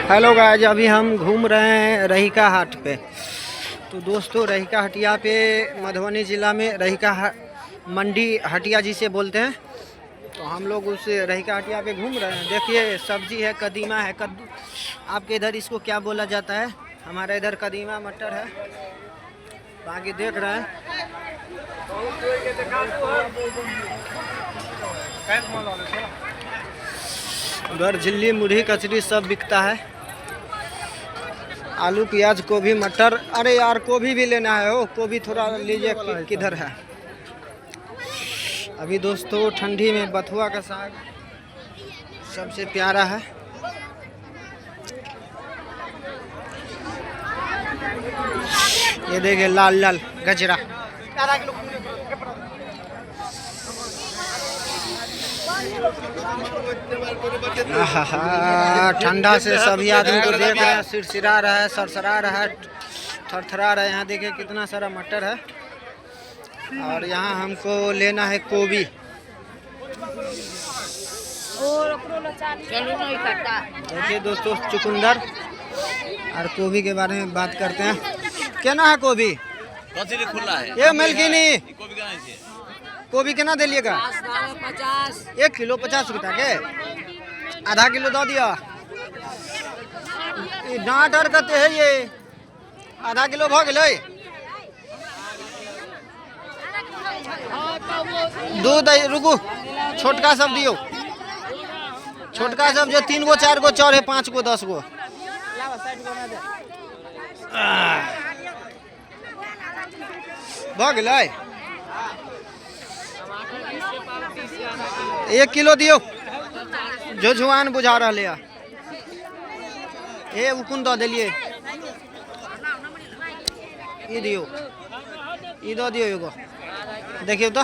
Hello guys, अभी हम घूम रहे हैं रहीका हाट पे। तो दोस्तों, रहीका हटिया पे मधुबनी ज़िला में रहीका मंडी हटिया जिसे बोलते हैं। तो हम लोग उस रहीका हटिया पे घूम रहे हैं। देखिए, सब्जी है, कदीमा है, कद्दू, आपके इधर इसको क्या बोला जाता है? हमारे इधर कदीमा मटर है। बाकी देख रहे हैं। उधर झिल्ली, मुढ़ी, कचरी सब बिकता है। आलू, प्याज, गोभी, मटर। अरे यार, गोभी भी लेना है। हो गोभी थोड़ा लीजिए, किधर है? अभी दोस्तों, ठंडी में बथुआ का साग सबसे प्यारा है। ये देखिए, लाल लाल गजरा। ठंडा से सभी आदमी को देख रहे हैं, सिरसिरा रहा है, सरसरा रहा है, थरथरा रहा है। यहाँ देखिए कितना सारा मटर है। और यहाँ हमको लेना है गोभी। देखिए दोस्तों, चुकंदर और गोभी के बारे में बात करते हैं। क्या ना है गोभी? खुला है ये मिल्किनी गोभी केना दिलिएगा? 1 किलो 50 रुपया के। आधा किलो दो दिया। डांट और कहते है ये आधा किलो भ गए। दूध रुकू, छोटका सब दियो। छोटका सब जो 3 गो 4 गो चौर है, 5 गो 10 गो। भ गए। 1 किलो दियो, जो जुआन बुझा रहा है। ये उकुन दो दिलिए। ये दियो, ये दो दियो एगो। देखियो तो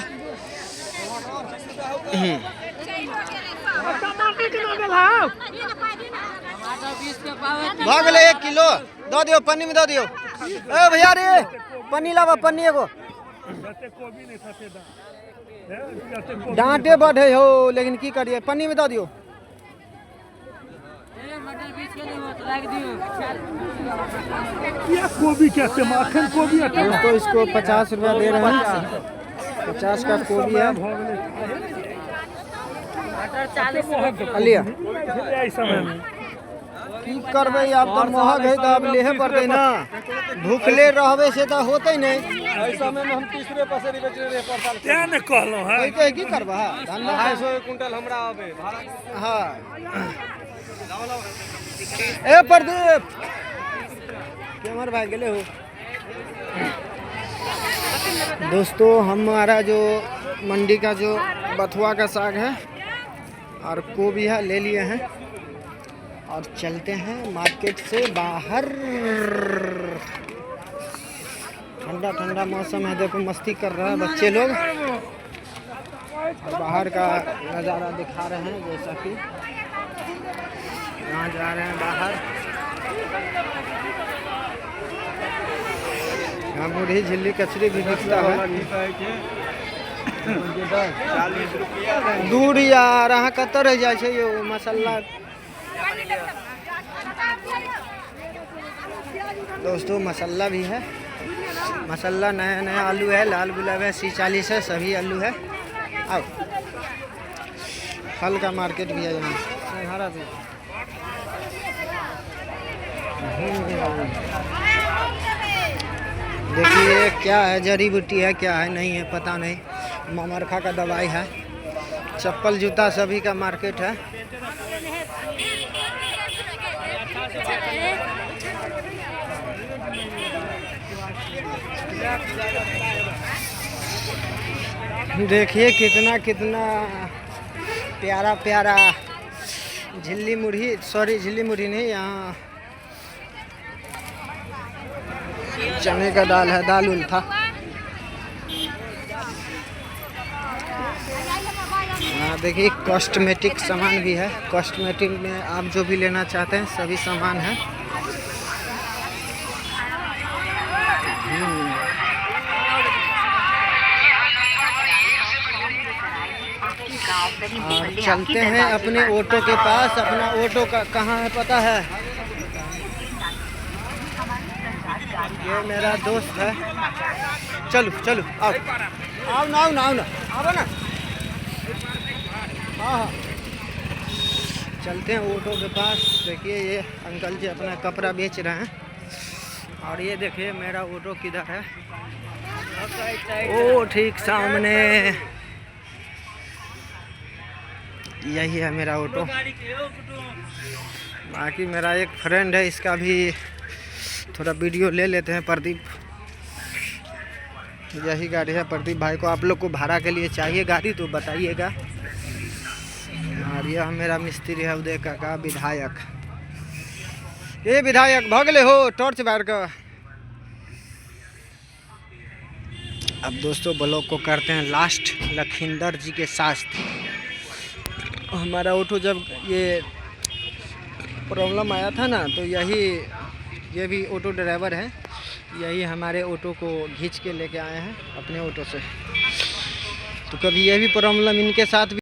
भाग ले। 1 किलो दो दियो, पन्नी में दो दियो। ए भैया रे, पन्नी लावा, पन्नी एगो। डांटे बढ़े हो, लेकिन की करिए, पन्नी में दो दियो। गोभी कैसे? माखन गोभी तो इसको 50 रुपया दे रहे हैं। 50 का गोभी है। लिया की करबे? आप तो महंग है, तो आप लेहे पड़ते ना। भूखले रहबे से तो होते नहीं। ऐसा में हम 30 रुपए पसेरी बेच रहे हैं पर साल। क्या न कहलो है? कहते की करबा? धंधा 250 कुंटल हमरा आवे हां। ए प्रदीप, कैमर भाग गेले हो। दोस्तों, हमारा जो मंडी का जो बथुआ का साग है और गोभी है, ले लिए हैं और चलते हैं मार्केट से बाहर। ठंडा ठंडा मौसम है। देखो, मस्ती कर रहा है बच्चे लोग। और बाहर का नज़ारा दिखा रहे हैं, जैसा कि यहाँ जा रहे हैं बाहर। यहाँ मुढ़ी, झिल्ली, कचरी भी बिकता है। 40 रुपया दूर यार, अहाँ कतऽ रह जाइ छै यो? मसाला दोस्तों, मसाला भी है। मसाला नया नया आलू है, लाल गुलाब है, C40 है, सभी आलू है। आओ, फल का मार्केट भी है यहाँ। देखिए क्या है, जड़ी बूटी है, क्या है नहीं है पता नहीं। ममरखा का दवाई है। चप्पल जूता सभी का मार्केट है। देखिए कितना कितना प्यारा प्यारा झिल्ली मुढ़ी, सॉरी झिल्ली मुढ़ी नहीं, यहाँ चने का दाल है, दाल उल था। देखिए, कॉस्मेटिक सामान भी है। कॉस्मेटिक में आप जो भी लेना चाहते हैं सभी सामान है। और चलते हैं अपने ऑटो के पास। अपना ऑटो का कहाँ है पता है? ये मेरा दोस्त है। चलो चलो आओ आओ ना आओ ना आओ ना आओ ना। हाँ हाँ चलते हैं ऑटो के पास। देखिए ये अंकल जी अपना कपड़ा बेच रहे हैं। और ये देखिए मेरा ऑटो किधर है? ओ ठीक सामने, यही है मेरा ऑटो। बाकी मेरा एक फ्रेंड है, इसका भी थोड़ा वीडियो ले लेते हैं। प्रदीप, यही गाड़ी है प्रदीप भाई को। आप लोग को भाड़ा के लिए चाहिए गाड़ी तो बताइएगा। और यह मेरा मिस्त्री है उदय काका, विधायक। ये विधायक भगले हो टॉर्च बार का। अब दोस्तों ब्लॉग को करते हैं लास्ट लखिंदर जी के साथ। हमारा ऑटो जब ये प्रॉब्लम आया था ना, तो ये भी ऑटो ड्राइवर है, यही हमारे ऑटो को खींच के लेके आए हैं अपने ऑटो से। तो कभी ये भी प्रॉब्लम इनके साथ भी